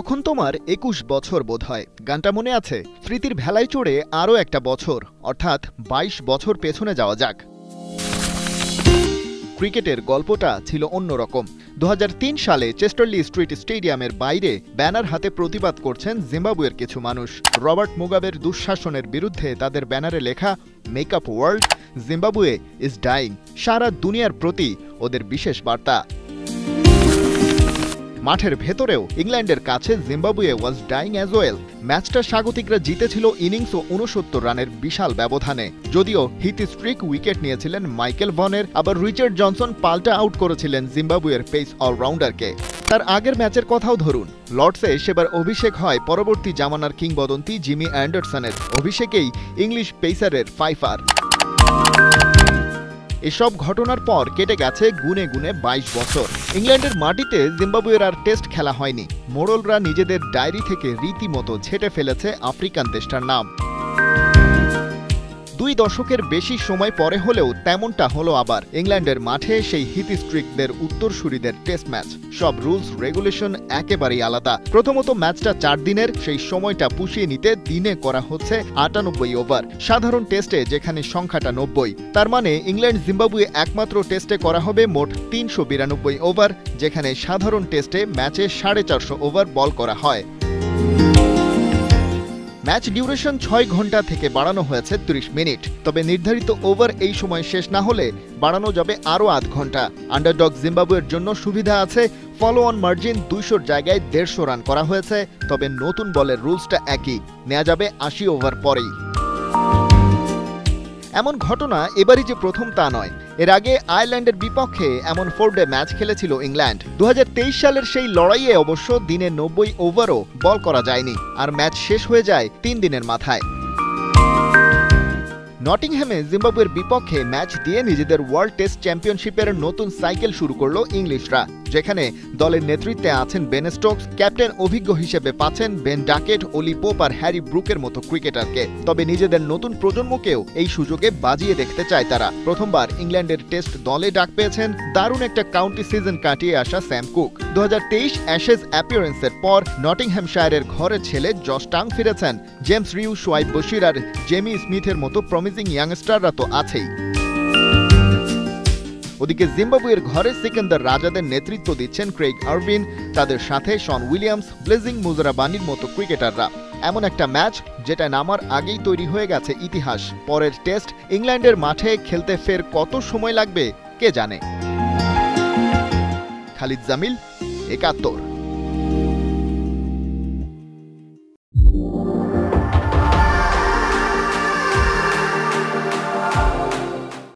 তখন তোমার ২১ বছর বোধহয়। গানটা মনে আছে? স্মৃতির ভেলায় চড়ে আরও একটা বছর, অর্থাৎ ২২ বছর পেছনে যাওয়া যাক। ক্রিকেটের গল্পটা ছিল অন্যরকম। ২০০৩ সালে চেস্টারলি স্ট্রিট স্টেডিয়ামের বাইরে ব্যানার হাতে প্রতিবাদ করছেন জিম্বাবুয়ের কিছু মানুষ। রবার্ট মুগাবের দুঃশাসনের বিরুদ্ধে তাদের ব্যানারে লেখা make up world, Zimbabwe is dying, সারা দুনিয়ার প্রতি ওদের বিশেষ বার্তা। মাঠের ভেতরেও ইংল্যান্ডের কাছে Zimbabwe was dying as well. ম্যাচটা স্বাগতিকরা জিতেছিল ইনিংস ও ৬৯ রানের বিশাল ব্যবধানে। যদিও হিথ স্ট্রিক উইকেট নিয়েছিলেন মাইকেল ভনের, আবার রিচার্ড জনসন পাল্টা আউট করেছিলেন জিম্বাবুয়ের পেস অলরাউন্ডারকে। তার আগের ম্যাচের কথাও ধরুন, লর্ডসে সেবার অভিষেক হয় পরবর্তী জামানার কিংবদন্তি জিমি অ্যান্ডারসনের। অভিষেকেই ইংলিশ পেসারের ফাইফার। এসব ঘটনার পর কেটে গেছে গুনে গুনে ২২ বছর। ইংল্যান্ডের মাটিতে জিম্বাবুয়ের আর টেস্ট খেলা হয়নি। মোড়লরা নিজেদের ডায়েরি থেকে রীতিমতো ঝেঁটে ফেলেছে আফ্রিকান দেশটার নাম। ২ দশকের বেশি সময় পরে হলেও তেমনটা হলো আবার। ইংল্যান্ডের মাঠে সেই হিথ স্ট্রিকদের উত্তরসূরিদের টেস্ট ম্যাচ। সব রুলস রেগুলেশন একেবারেই আলাদা। প্রথমত ম্যাচটা ৪ দিনের, সেই সময়টা পুষিয়ে নিতে দিনে করা হচ্ছে ৯৮ ওভার। সাধারণ টেস্টে যেখানে সংখ্যাটা ৯০, তার মানে ইংল্যান্ড জিম্বাবুয়ে একমাত্র টেস্টে করা হবে মোট ৩৯২ ওভার, যেখানে সাধারণ টেস্টে ম্যাচে ৪৫০ ওভার বল করা হয়। ম্যাচ ডিউরেশন ৬ ঘন্টা থেকে বাড়ানো হয়েছে ৩০ মিনিট। তবে নির্ধারিত ওভার এই সময় শেষ না হলে বাড়ানো যাবে আরও আধ ঘন্টা। আন্ডারডগ জিম্বাবুয়ের জন্য সুবিধা আছে, ফলো অন মার্জিন ২০০ জায়গায় ১৫০ রান করা হয়েছে। তবে নতুন বলের রুলসটা একই, নেওয়া যাবে ৮০ ওভার পরেই। এমন ঘটনা এবারই যে প্রথম তা নয়। এর আগে আয়ারল্যান্ডের বিপক্ষে এমন 4 ডে ম্যাচ খেলেছিল ইংল্যান্ড। ২০২৩ সালের সেই লড়াইয়ে অবশ্য দিনে ৯০ ওভারও বল করা যায়নি, আর ম্যাচ শেষ হয়ে যায় ৩ দিনের মাথায়। নটিংহ্যামে জিম্বাবুয়ের বিপক্ষে ম্যাচ দিয়ে নিজেদের ওয়ার্ল্ড টেস্ট চ্যাম্পিয়নশিপের নতুন সাইকেল শুরু করল ইংলিশরা, যেখানে দলের নেতৃত্বে আছেন বেন স্টোকস, ক্যাপ্টেন অভিজ্ঞ হিসেবে পাচ্ছেন বেন ডাকেট, ওলি পোপ আর হ্যারি ব্রুকের মতো ক্রিকেটারকে। তবে নিজেদের নতুন প্রজন্মকেও এই সুযোগে বাজিয়ে দেখতে চায় তারা। প্রথমবার ইংল্যান্ডের টেস্ট দলে ডাক পেয়েছেন দারুণ একটা কাউন্টি সিজন কাটিয়ে আসা স্যাম কুক। ২০২৩ অ্যাশেজ অ্যাপিয়ারেন্সের পর নটিংহ্যামশায়ারের ঘরের ছেলে জশ টাং ফিরেছেন। জেমস রিউ, শোয়াইব বশির আর জেমি স্মিথের মতো প্রমিজিং ইয়াংস্টাররা তো আছেই। ওদিকে জিম্বাবুয়ের ঘরে সিকান্দার রাজাদের নেতৃত্ব দিচ্ছেন ক্রেইগ আরভিন, তাদের সাথে শন উইলিয়ামস, ব্লেজিং মুজারাবানির মতো ক্রিকেটাররা। এমন একটা ম্যাচ যেটা নামার আগেই তৈরি হয়ে গেছে ইতিহাস। পরের টেস্ট ইংল্যান্ডের মাঠে খেলতে ফের কত সময় লাগবে কে জানে। খালিদ জামিল, ৭১।